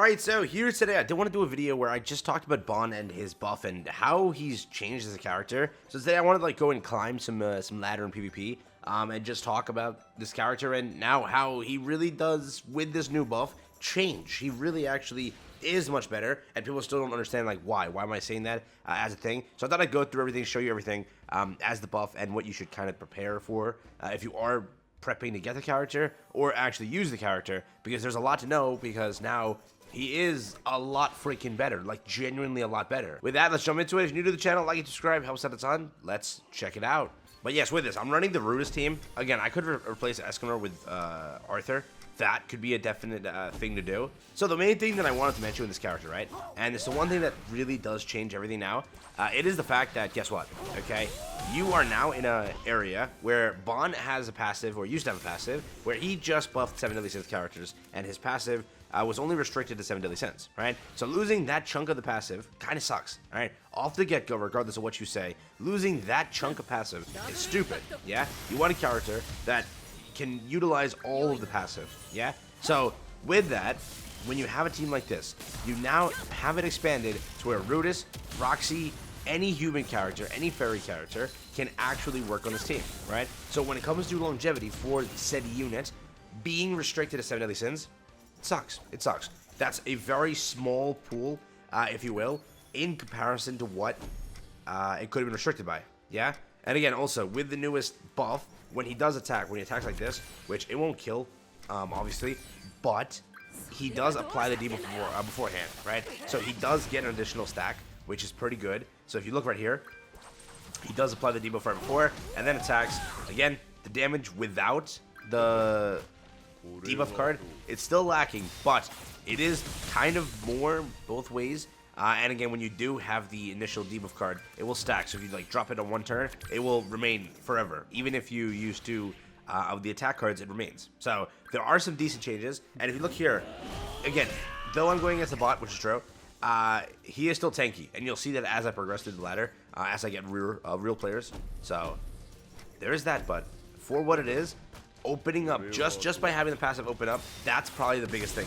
Alright, so here today, I did want to do a video where I just talked about Ban and his buff and how he's changed as a character. So today I wanted to go and climb some ladder in PvP and just talk about this character and now how he really does, with this new buff, change. He really actually is much better, and people still don't understand why. Why am I saying that as a thing? So I thought I'd go through everything, show you everything as the buff and what you should kind of prepare for if you are prepping to get the character or actually use the character, because there's a lot to know, because now he is a lot freaking better, genuinely a lot better. With that, let's jump into it. If you're new to the channel, like and subscribe, helps out a ton. Let's check it out. But yes, with this, I'm running the rudest team. Again, I could replace Escanor with Arthur. That could be a definite thing to do. So the main thing that I wanted to mention with this character, right? And it's the one thing that really does change everything now. It is the fact that, guess what? Okay, you are now in an area where Ban has a passive, or used to have a passive, where he just buffed 7 Deadly Sins characters, and his passive was only restricted to 7 Deadly Sins, right? So losing that chunk of the passive kind of sucks, all right? Off the get-go, regardless of what you say, losing that chunk of passive is stupid, yeah? You want a character that can utilize all of the passive, yeah? So with that, when you have a team like this, you now have it expanded to where Rudis, Roxy, any human character, any fairy character can actually work on this team, right? So when it comes to longevity for said unit, being restricted to 7 Deadly Sins, it sucks. It sucks. That's a very small pool, if you will, in comparison to what it could have been restricted by, yeah? And again, also, with the newest buff, when he does attack, when he attacks like this, which it won't kill, obviously, but he does apply the debuff beforehand, right? So he does get an additional stack, which is pretty good. So if you look right here, he does apply the debuff right before, and then attacks. Again, the damage without the debuff card, it's still lacking, but it is kind of more both ways. And again, when you do have the initial debuff card, it will stack. So if you drop it on one turn, it will remain forever. Even if you use two of the attack cards, it remains. So there are some decent changes. And if you look here, again, though I'm going against the bot, which is true, he is still tanky. And you'll see that as I progress through the ladder, as I get real players. So there is that, but for what it is, opening up, just by having the passive open up, that's probably the biggest thing,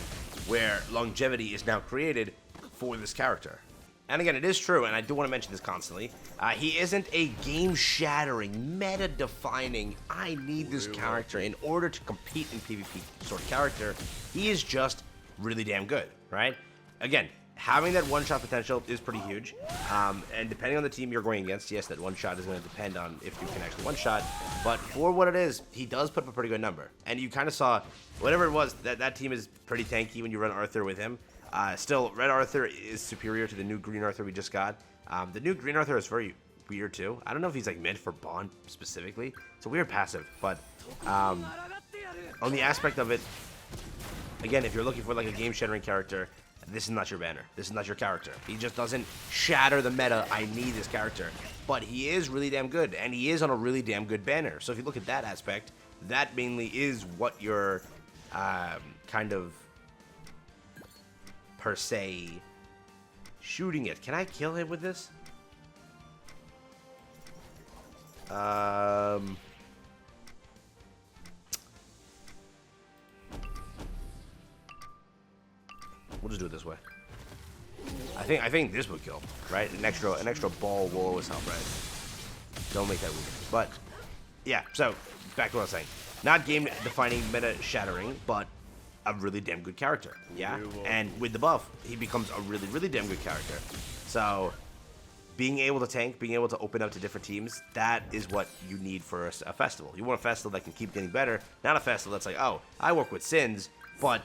where longevity is now created for this character. And again, it is true, and I do want to mention this constantly, he isn't a game-shattering, meta-defining, I need this character in order to compete in PvP sort of character. He is just really damn good, right? Again, having that one-shot potential is pretty huge, and depending on the team you're going against, yes, that one-shot is going to depend on if you can actually one-shot, but for what it is, he does put up a pretty good number. And you kind of saw, whatever it was, that team is pretty tanky when you run Arthur with him. Still, Red Arthur is superior to the new Green Arthur we just got. The new Green Arthur is very weird too. I don't know if he's meant for Ban specifically. It's a weird passive, but on the aspect of it, again, if you're looking for a game-shattering character, this is not your banner. This is not your character. He just doesn't shatter the meta. I need this character. But he is really damn good, and he is on a really damn good banner. So if you look at that aspect, that mainly is what you're kind of per se shooting it. Can I kill him with this? We'll just do it this way. I think this would kill, right? An extra ball will always help, right? Don't make that weird. But yeah, so back to what I was saying. Not game defining, meta shattering, but a really damn good character, yeah? And with the buff, he becomes a really, really damn good character. So being able to tank, being able to open up to different teams, that is what you need for a festival. You want a festival that can keep getting better, not a festival that's oh, I work with Sins, but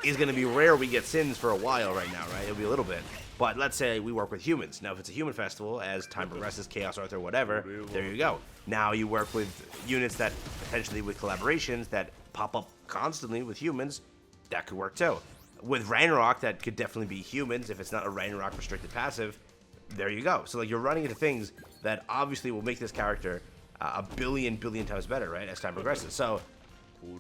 it's going to be rare we get Sins for a while right now, right? It'll be a little bit. But let's say we work with humans. Now, if it's a human festival, as time progresses, Chaos Arthur, whatever, there you go. Now you work with units that potentially with collaborations that pop up constantly with humans, that could work too. With Ragnarok, that could definitely be humans. If it's not a Ragnarok restricted passive, there you go. So you're running into things that obviously will make this character a billion times better, right, as time progresses. So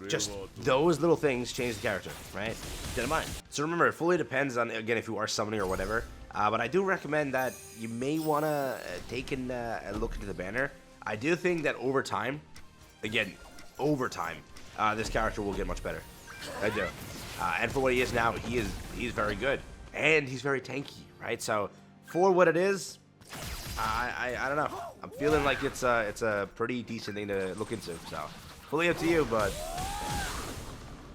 just those little things change the character, right? Keep in mind. So remember, it fully depends on, again, if you are summoning or whatever. But I do recommend that you may want to take a look into the banner. I do think that over time, again, this character will get much better. I do. And for what he is now, he's very good, and he's very tanky, right? So for what it is, I don't know. I'm feeling like it's a pretty decent thing to look into. So fully up to you, but.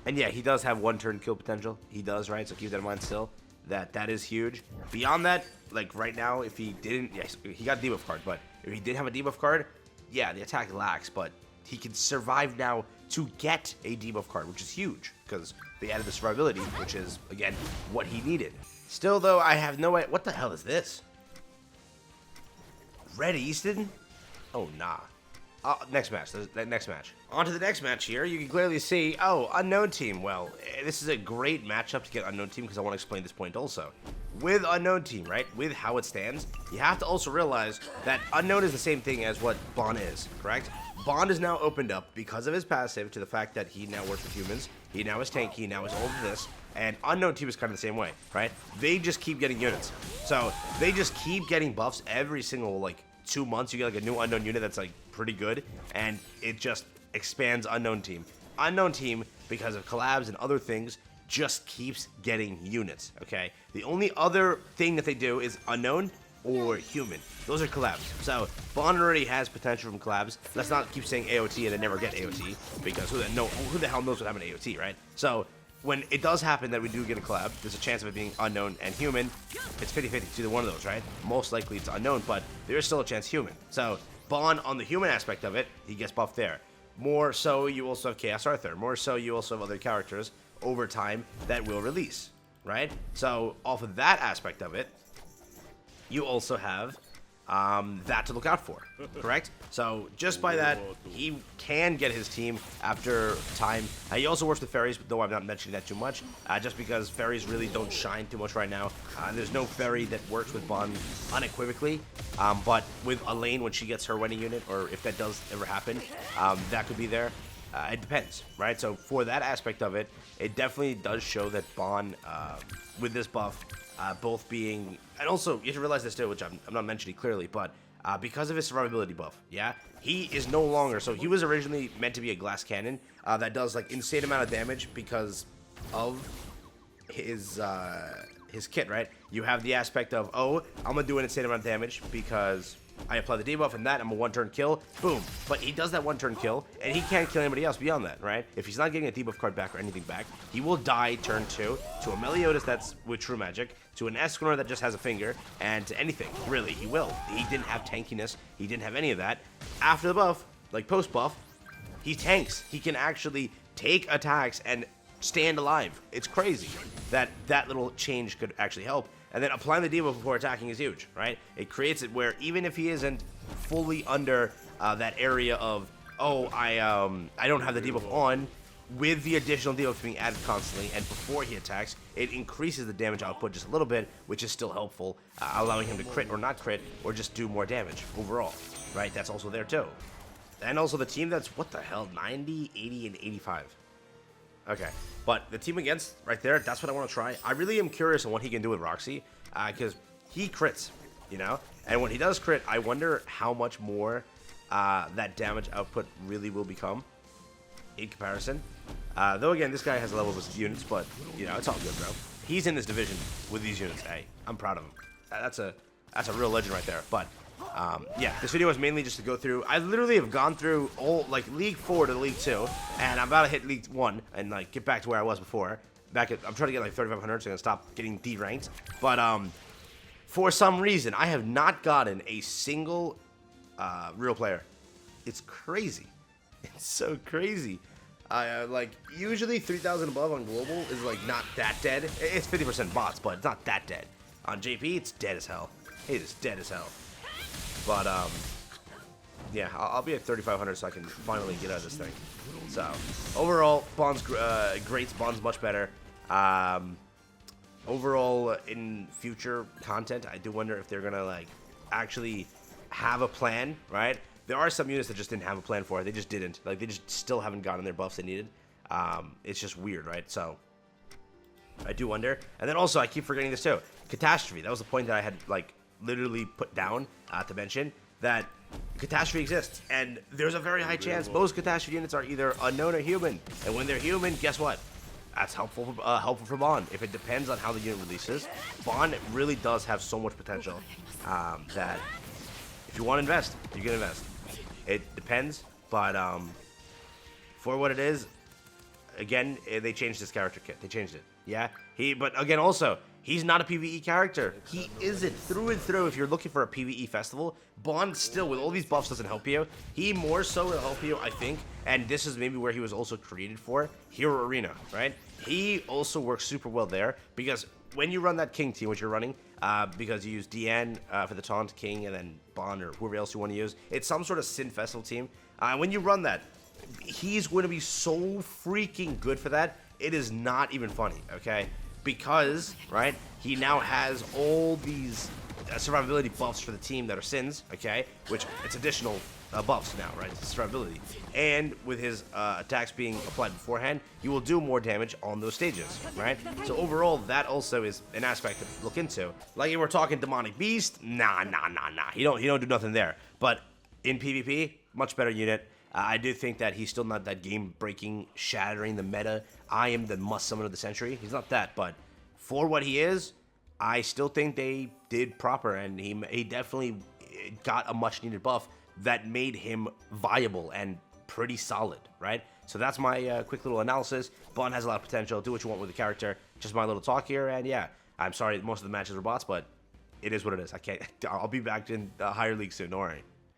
And yeah, he does have 1-turn kill potential. He does, right? So keep that in mind still. That is huge. Beyond that, like right now, if he didn't, yes, he got a debuff card, but if he did have a debuff card, yeah, the attack lacks, but he can survive now to get a debuff card, which is huge because they added the survivability, which is again what he needed. Still though, I have no idea. What the hell is this? Red Easton? Oh nah. Next match. Next match. On to the next match here. You can clearly see, oh, Unknown Team. Well, this is a great matchup to get Unknown Team because I want to explain this point also. With Unknown Team, right, with how it stands, you have to also realize that Unknown is the same thing as what Bond is, correct? Bond is now opened up because of his passive to the fact that he now works with humans. He now is tanky, he now is all of this. And Unknown Team is kind of the same way, right? They just keep getting units. So they just keep getting buffs every single, like, 2 months. You get like a new Unknown unit that's like pretty good, and it just expands Unknown Team. Unknown Team, because of collabs and other things, just keeps getting units, okay? The only other thing that they do is Unknown or Human. Those are collabs. So Bond already has potential from collabs. Let's not keep saying AOT and then never get AOT, because who the hell knows what happened to AOT, right? So when it does happen that we do get a collab, there's a chance of it being Unknown and Human. It's 50-50, it's either one of those, right? Most likely it's Unknown, but there is still a chance Human. So Bond, on the human aspect of it, he gets buffed there. More so, you also have Chaos Arthur. More so, you also have other characters over time that will release, right? So off of that aspect of it, you also have that to look out for, correct? So just by that, he can get his team after time. He also works with fairies, though I'm not mentioning that too much, just because fairies really don't shine too much right now. There's no fairy that works with Bond unequivocally, but with Elaine, when she gets her wedding unit, or if that does ever happen, that could be there. It depends, right? So for that aspect of it, it definitely does show that Bond, with this buff, both being, and also you have to realize this too, which I'm not mentioning clearly, but because of his survivability buff, yeah, he is no longer, so he was originally meant to be a glass cannon that does like insane amount of damage because of his kit, right? You have the aspect of, oh, I'm gonna do an insane amount of damage because I apply the debuff and that, I'm a 1-turn kill, boom. But he does that 1-turn kill, and he can't kill anybody else beyond that, right? If he's not getting a debuff card back or anything back, he will die turn 2 to a Meliodas that's with true magic, to an Escanor that just has a finger, and to anything, really, he will. He didn't have tankiness, he didn't have any of that. After the buff, like post-buff, he tanks. He can actually take attacks and stand alive. It's crazy that that little change could actually help. And then applying the debuff before attacking is huge, right? It creates it where even if he isn't fully under that area of, oh, I don't have the debuff on, with the additional debuff being added constantly, and before he attacks, it increases the damage output just a little bit, which is still helpful, allowing him to crit or not crit, or just do more damage overall, right? That's also there too. And also the team that's, what the hell, 90, 80, and 85. Okay, but the team against right there, that's what I want to try. I really am curious on what he can do with Roxy, because he crits, you know? And when he does crit, I wonder how much more that damage output really will become in comparison. Though again, this guy has levels with units, but, you know, it's all good, bro. He's in this division with these units. Hey, I'm proud of him. That's a real legend right there. But yeah, this video was mainly just to go through. I literally have gone through all, like, League 4 to League 2, and I'm about to hit League 1 and, like, get back to where I was before. I'm trying to get, like, 3,500, so I'm going to stop getting D-ranked. But for some reason, I have not gotten a single real player. It's crazy. It's so crazy. Like, usually 3,000 above on global is, like, not that dead. It's 50% bots, but it's not that dead. On JP, it's dead as hell. It is dead as hell. But, yeah, I'll be at 3,500 so I can finally get out of this thing. So, overall, Bond's great. Bond's much better. Overall, in future content, I do wonder if they're going to, like, actually have a plan, right? There are some units that just didn't have a plan for it. They just didn't. Like, they just still haven't gotten their buffs they needed. It's just weird, right? So, I do wonder. And then also, I keep forgetting this too. Catastrophe. That was the point that I had, like, literally put down to mention. That Catastrophe exists. And there's a very high chance most Catastrophe units are either unknown or human. And when they're human, guess what? that's helpful for Bond. If it depends on how the unit releases, Bond really does have so much potential that if you want to invest, you can invest. It depends, but for what it is, again, they changed his character kit. They changed it. Yeah, but again, also, he's not a PvE character. He isn't through and through. If you're looking for a PvE festival, Bond still, with all these buffs, doesn't help you. He more so will help you, I think, and this is maybe where he was also created for, Hero Arena, right? He also works super well there, because when you run that King team, which you're running, because you use Deanne for the taunt, King, and then Bond, or whoever else you want to use, it's some sort of Sin Festival team. When you run that, he's going to be so freaking good for that. It is not even funny, okay? Because, right, he now has all these survivability buffs for the team that are Sins, okay? Which, it's additional buffs now, right? It's survivability. And with his attacks being applied beforehand, you will do more damage on those stages, right? So overall, that also is an aspect to look into. Like, if we're talking Demonic Beast, nah. He don't do nothing there. But in PvP, much better unit. I do think that he's still not that game-breaking, shattering the meta. I am the must-summon of the century. He's not that, but for what he is, I still think they did proper, and he definitely got a much-needed buff that made him viable and pretty solid, right? So that's my quick little analysis. Bond has a lot of potential. Do what you want with the character. Just my little talk here, and yeah, I'm sorry most of the matches were bots, but it is what it is. I'll be back in the higher league soon. Don't worry.